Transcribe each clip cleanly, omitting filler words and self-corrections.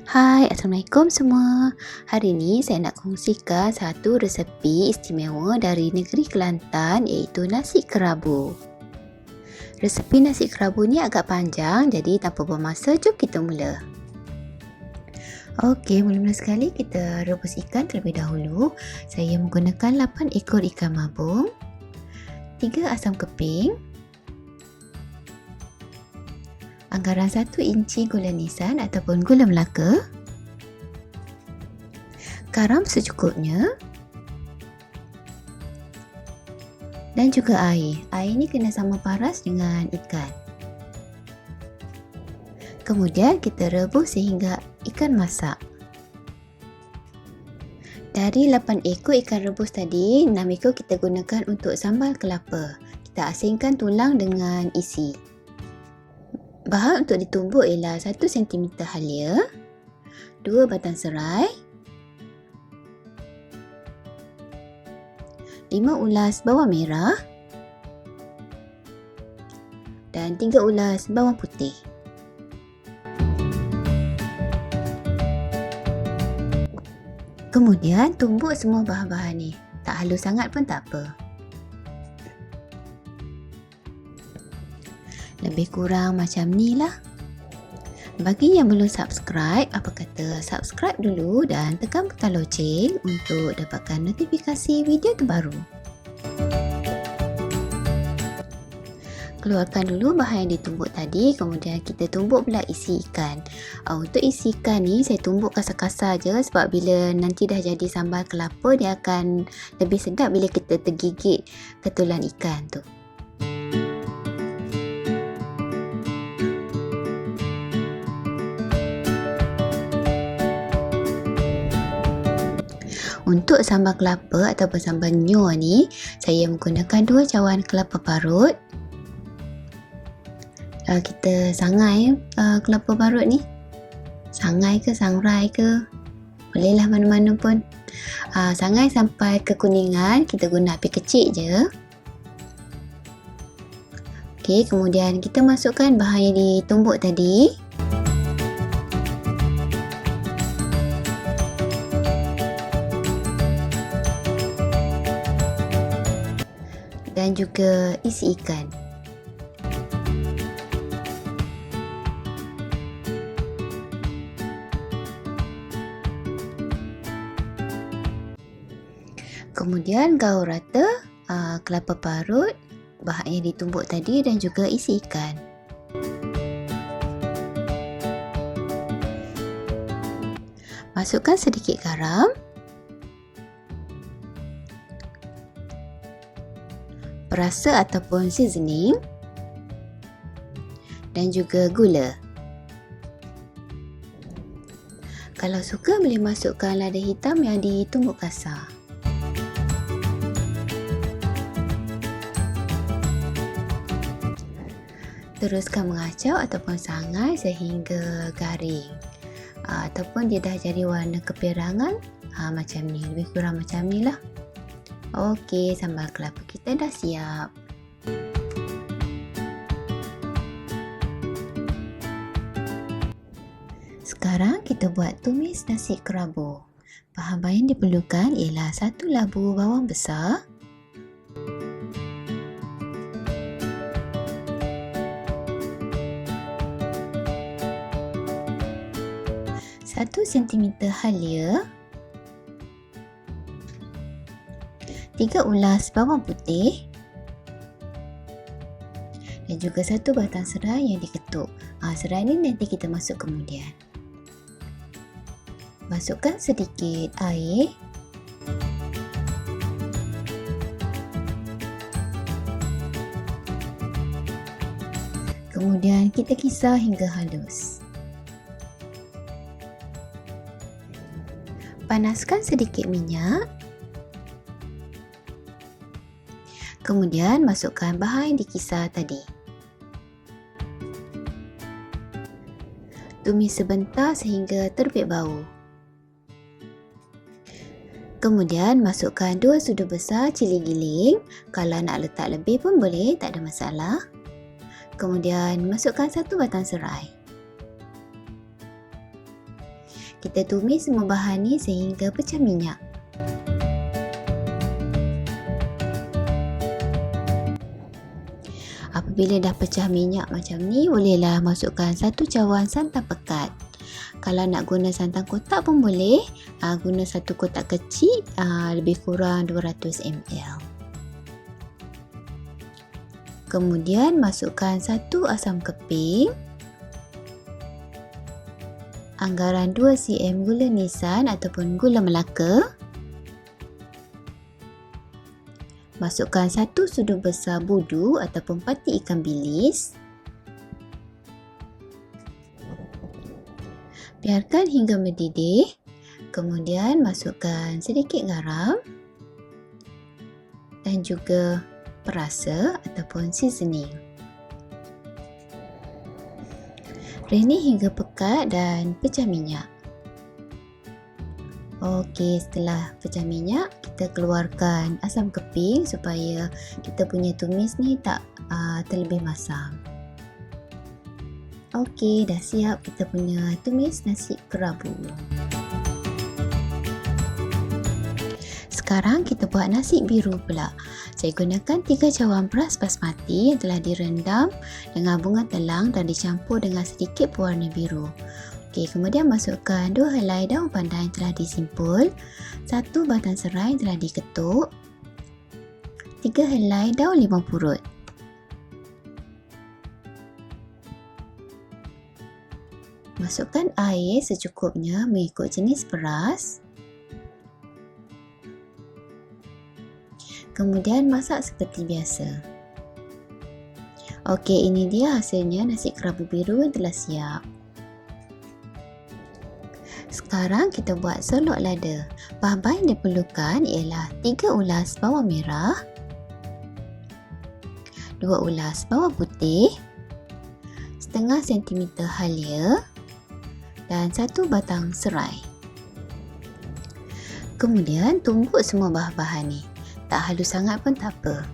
Hai, Assalamualaikum semua. Hari ini saya nak kongsikan satu resepi istimewa dari negeri Kelantan iaitu nasi kerabu. Resepi nasi kerabu ni agak panjang, jadi tanpa buang masa, jom kita mula. Okey, mula-mula sekali kita rebus ikan terlebih dahulu. Saya menggunakan 8 ekor ikan mabung, 3 asam keping, anggaran 1 inci gula nisan ataupun gula Melaka, garam secukupnya dan juga air. Air ni kena sama paras dengan ikan. Kemudian kita rebus sehingga ikan masak. Dari 8 ekor ikan rebus tadi, 6 ekor kita gunakan untuk sambal kelapa. Kita asingkan tulang dengan isi. Bahan untuk ditumbuk ialah 1 cm halia, 2 batang serai, 5 ulas bawang merah dan 3 ulas bawang putih. Kemudian tumbuk semua bahan-bahan ni. Tak halus sangat pun tak apa. Lebih kurang macam ni lah. Bagi yang belum subscribe, apa kata subscribe dulu dan tekan butang loceng untuk dapatkan notifikasi video terbaru. Keluarkan dulu bahan yang ditumbuk tadi, kemudian kita tumbuk pula isi ikan. Untuk isi ikan ni saya tumbuk kasar-kasar je sebab bila nanti dah jadi sambal kelapa dia akan lebih sedap bila kita tergigit ketulan ikan tu. Untuk sambal kelapa ataupun sambal nyoa ni, saya menggunakan 2 cawan kelapa parut. Kita sangai kelapa parut ni. Sangai ke sangrai ke, bolehlah mana-mana pun. Sangai sampai kekuningan, kita guna api kecil je. Okey, kemudian kita masukkan bahan yang ditumbuk tadi. Dan juga isi ikan. Kemudian gaul rata kelapa parut, bahan yang ditumbuk tadi dan juga isi ikan. Masukkan sedikit garam. Perasa ataupun seasoning dan juga gula. Kalau suka boleh masukkan lada hitam yang ditumbuk kasar. Teruskan mengacau ataupun sangai sehingga garing ataupun dia dah jadi warna keperangan macam ni, lebih kurang macam ni lah. Okey, sambal kelapa kita dah siap. Sekarang kita buat tumis nasi kerabu. Bahan-bahan yang diperlukan ialah 1 labu bawang besar, 1 cm halia, 3 ulas bawang putih dan juga 1 batang serai yang diketuk. Serai ni nanti kita masuk kemudian. Masukkan sedikit air. Kemudian kita kisar hingga halus. Panaskan sedikit minyak. Kemudian masukkan bahan yang dikisar tadi. Tumis sebentar sehingga terbit bau. Kemudian masukkan 2 sudu besar cili giling. Kalau nak letak lebih pun boleh, tak ada masalah. Kemudian masukkan 1 batang serai. Kita tumis semua bahan ni sehingga pecah minyak. Apabila dah pecah minyak macam ni, bolehlah masukkan 1 cawan santan pekat. Kalau nak guna santan kotak pun boleh. Guna 1 kotak kecil, lebih kurang 200 ml. Kemudian masukkan 1 asam keping, anggaran 2 cm gula nisan ataupun gula Melaka. Masukkan 1 sudu besar budu ataupun pati ikan bilis. Biarkan hingga mendidih. Kemudian masukkan sedikit garam dan juga perasa ataupun seasoning. Renyah hingga pekat dan pecah minyak. Okey, setelah pecah minyak, kita keluarkan asam keping supaya kita punya tumis ni tak terlebih masam. Okey, dah siap kita punya tumis nasi kerabu. Sekarang kita buat nasi biru pula. Saya gunakan 3 cawan beras basmati yang telah direndam dengan bunga telang dan dicampur dengan sedikit pewarna biru. Okey, kemudian masukkan 2 helai daun pandan yang telah disimpul, 1 batang serai yang telah diketuk, 3 helai daun limau purut. Masukkan air secukupnya mengikut jenis beras. Kemudian masak seperti biasa. Okey, ini dia hasilnya nasi kerabu biru yang telah siap. Sekarang kita buat solok lada. Bahan-bahan yang diperlukan ialah 3 ulas bawang merah, 2 ulas bawang putih, setengah sentimeter halia dan 1 batang serai. Kemudian tumbuk semua bahan-bahan ni. Tak halus sangat pun tak apa.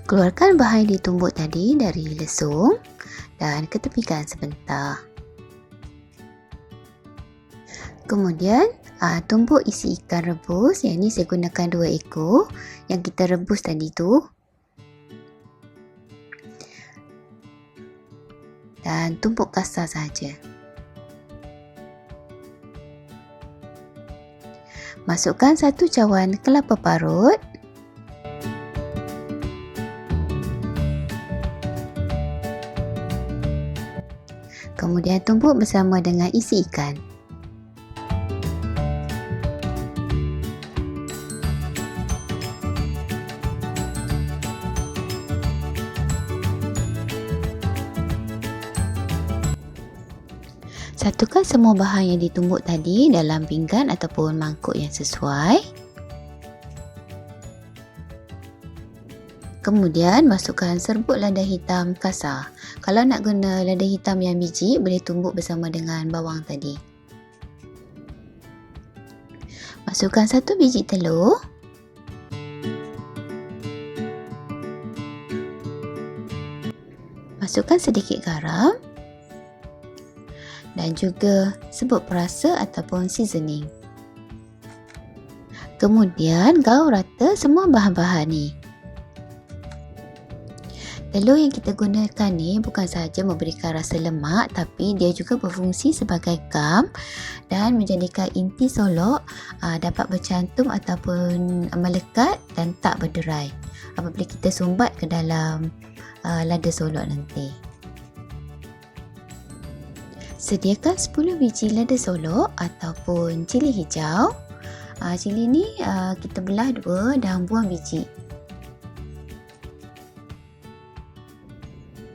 Keluarkan bahan yang ditumbuk tadi dari lesung dan ketepikan sebentar. Kemudian tumbuk isi ikan rebus. Yang ni saya gunakan 2 ekor yang kita rebus tadi tu. Dan tumbuk kasar saja. Masukkan 1 cawan kelapa parut. Kemudian tumbuk bersama dengan isi ikan. Satukan semua bahan yang ditumbuk tadi dalam pinggan ataupun mangkuk yang sesuai. Kemudian masukkan serbuk lada hitam kasar. Kalau nak guna lada hitam yang biji, boleh tumbuk bersama dengan bawang tadi. Masukkan 1 biji telur. Masukkan sedikit garam. Dan juga serbuk perasa ataupun seasoning. Kemudian gaul rata semua bahan-bahan ni. Telur yang kita gunakan ni bukan sahaja memberikan rasa lemak, tapi dia juga berfungsi sebagai gam dan menjadikan inti solok dapat bercantum ataupun melekat dan tak berderai apabila kita sumbat ke dalam lada solok nanti. Sediakan 10 biji lada solok ataupun cili hijau. Cili ni kita belah 2 dan buang biji.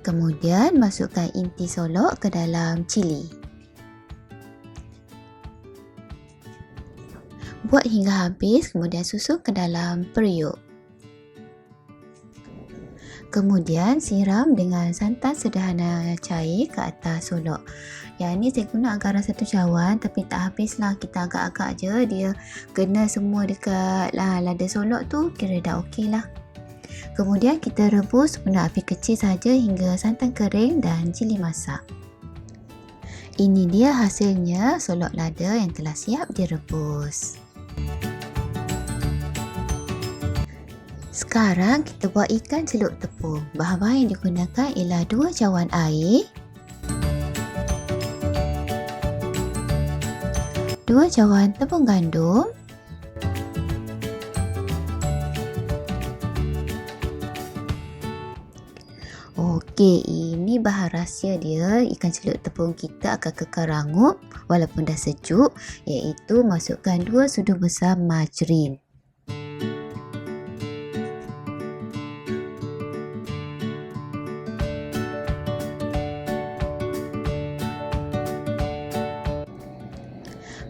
Kemudian masukkan inti solok ke dalam cili. Buat hingga habis, kemudian susun ke dalam periuk. Kemudian siram dengan santan sederhana cair ke atas solok. Yang ni saya guna anggaran 1 cawan, tapi tak habislah, kita agak-agak je dia kena semua dekat lada solok tu, kira dah okey lah. Kemudian kita rebus guna api kecil saja hingga santan kering dan cili masak. Ini dia hasilnya solok lada yang telah siap direbus. Sekarang kita buat ikan celup tepung. Bahan-bahan yang digunakan ialah 2 cawan air, 2 cawan tepung gandum, Okey, ini bahan rahsia dia. Ikan celup tepung kita akan kekal rangup walaupun dah sejuk, iaitu masukkan 2 sudu besar margarin.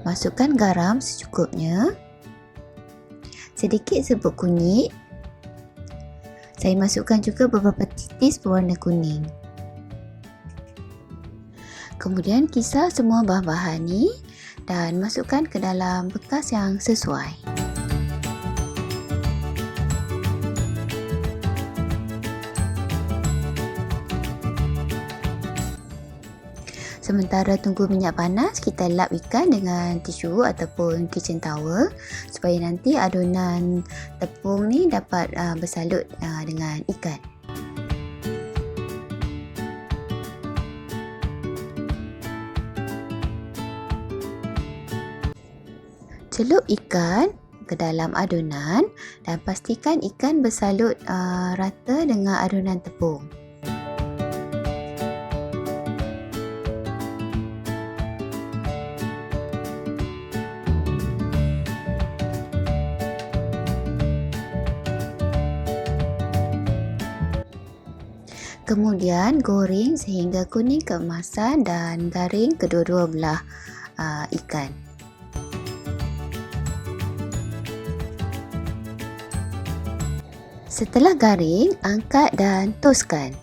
Masukkan garam secukupnya, sedikit serbuk kunyit. Saya masukkan juga beberapa titis berwarna kuning. Kemudian kisar semua bahan-bahan ni dan masukkan ke dalam bekas yang sesuai. Sementara tunggu minyak panas, kita lap ikan dengan tisu ataupun kitchen towel supaya nanti adunan tepung ni dapat bersalut dengan ikan. Celup ikan ke dalam adunan dan pastikan ikan bersalut rata dengan adunan tepung. Kemudian goreng sehingga kuning keemasan dan garing kedua-dua belah ikan. Setelah garing, angkat dan toskan.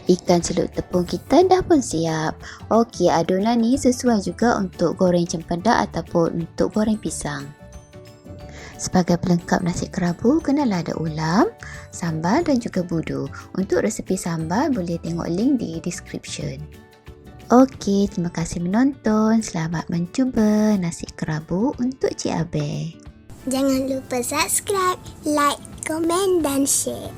Ikan celup tepung kita dah pun siap. Okey, adunan ni sesuai juga untuk goreng cempedak ataupun untuk goreng pisang. Sebagai pelengkap nasi kerabu, kenalah ada ulam, sambal dan juga budu. Untuk resepi sambal, boleh tengok link di description. Okey, terima kasih menonton. Selamat mencuba nasi kerabu untuk Cik Abel. Jangan lupa subscribe, like, komen dan share.